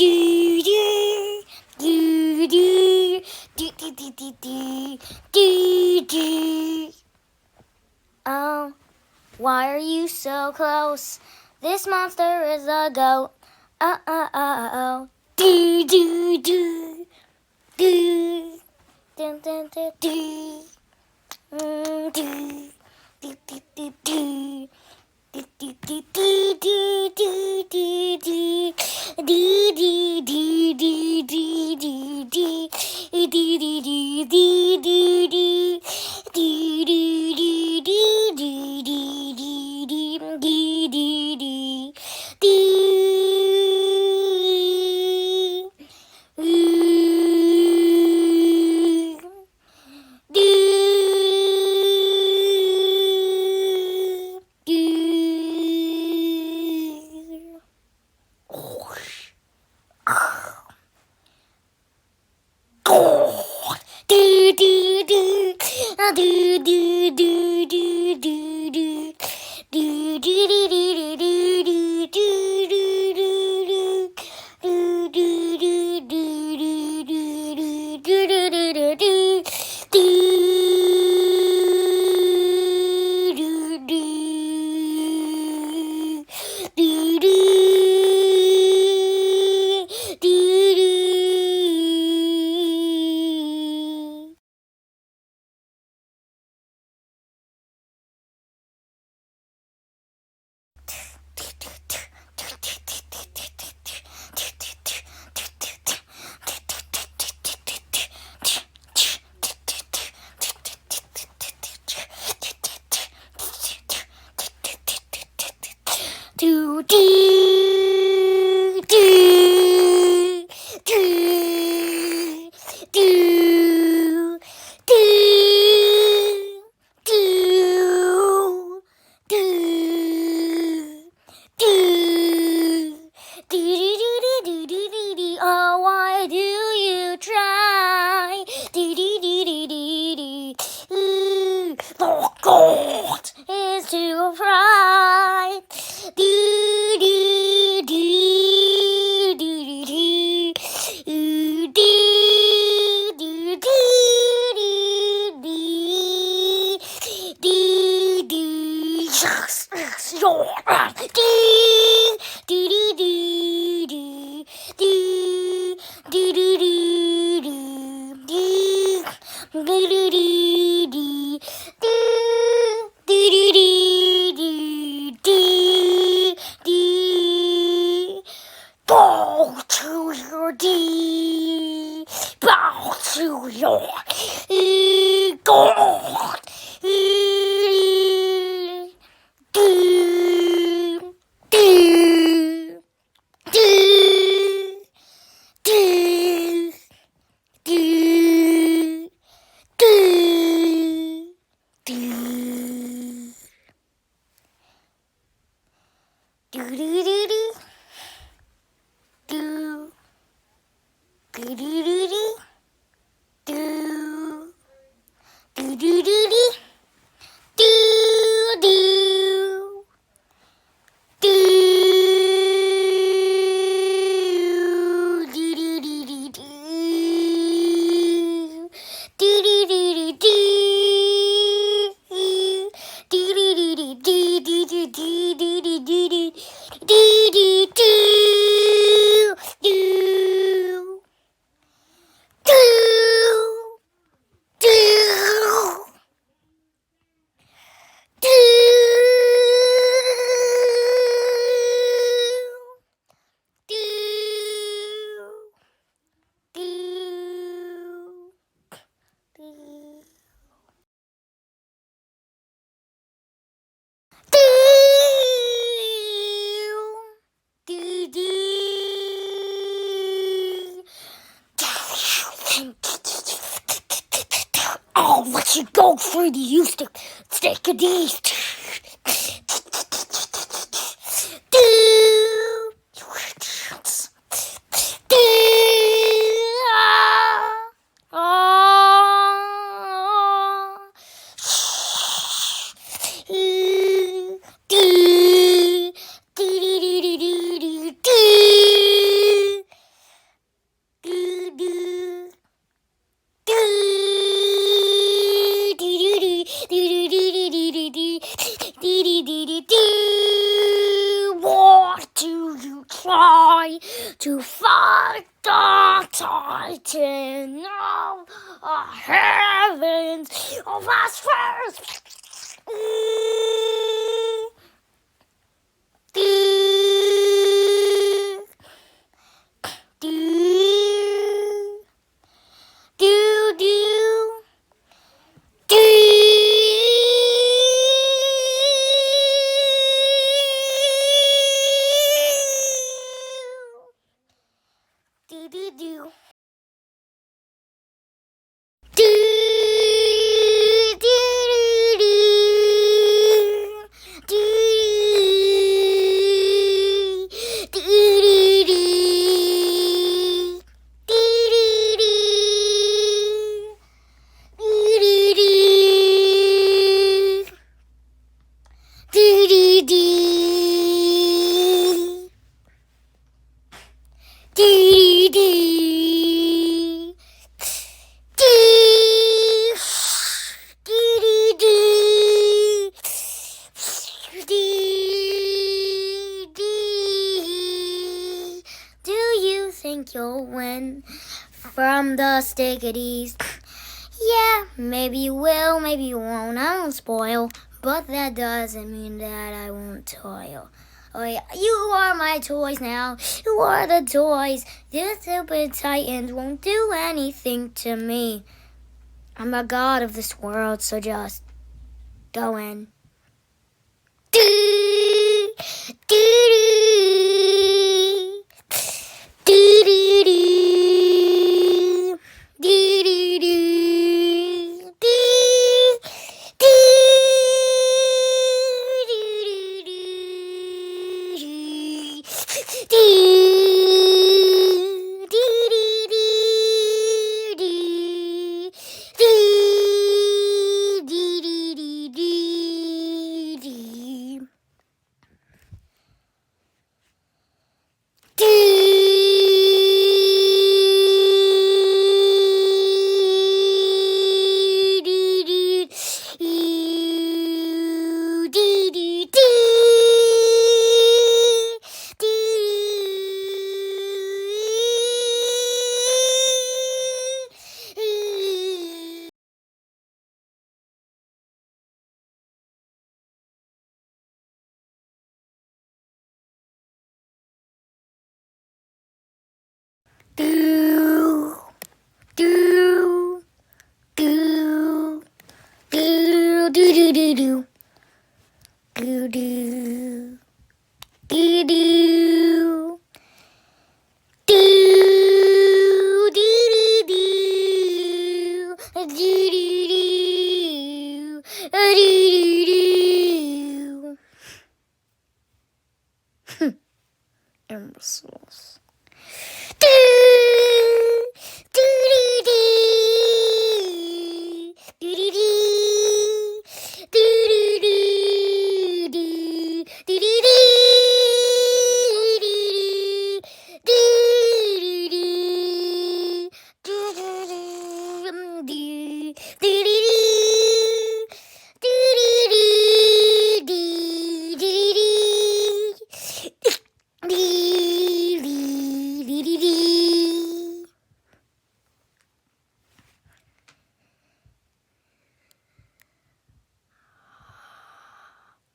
do do do do do do do do do do. Oh, why are you so close? This monster is a goat. Oh. Do do do do do do do do. Do do do do do do. Do do do do do do do do. Do do do do do do do. Do do do do do do. Do do do do do do do do do do. Do do do do do do do do. Oh, why do you try? The gold is too bright. Do do do do do do do do do do do. Yes, yes, you're right. Do do do do do do do do do do do do do. Bow to your D. Bow to your God. I'll let you go, Freddy. You stick a D. Titan of heavens of us first. Think you'll win from the stickities? Yeah, maybe you will, maybe you won't. I won't spoil, but that doesn't mean that I won't toil. Oh yeah, you are my toys now. You are the toys. The stupid titans won't do anything to me. I'm a god of this world, so just go in. Do, do, do, do, do, do, do, do. Do, do, do, do. Do, do, do, do. Do, do, do. Do, do, do. Imbeciles. Do, do, do, do. Do, do, do. Do, do, do, do. Do, do, do.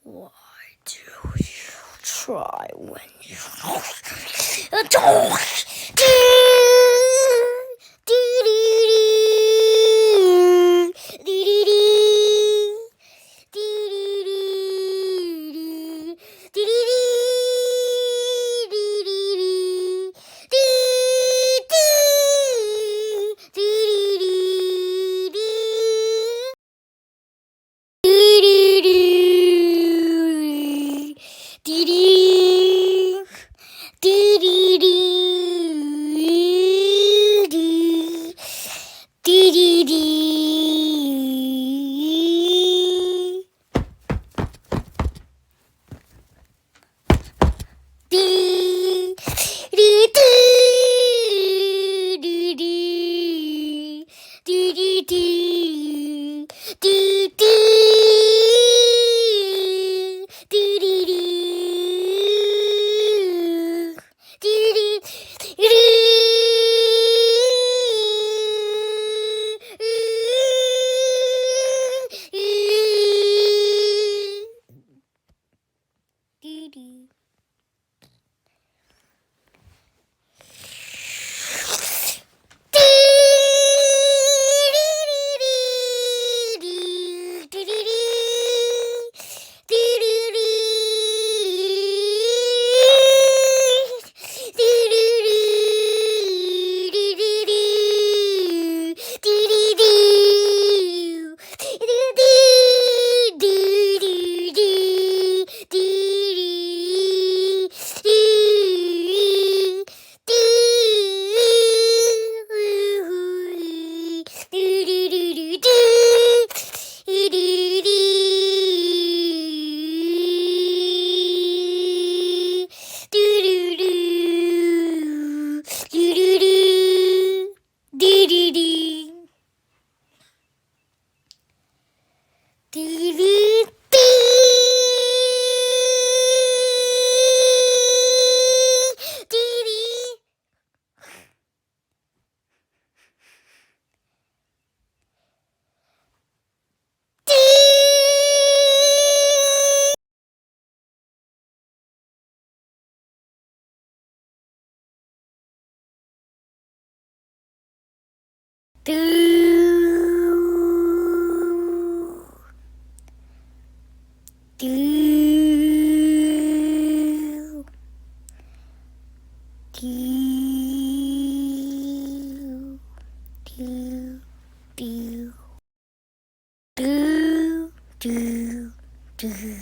Why do you try when you Dee dee dee dee. do, do, do, do, do, do.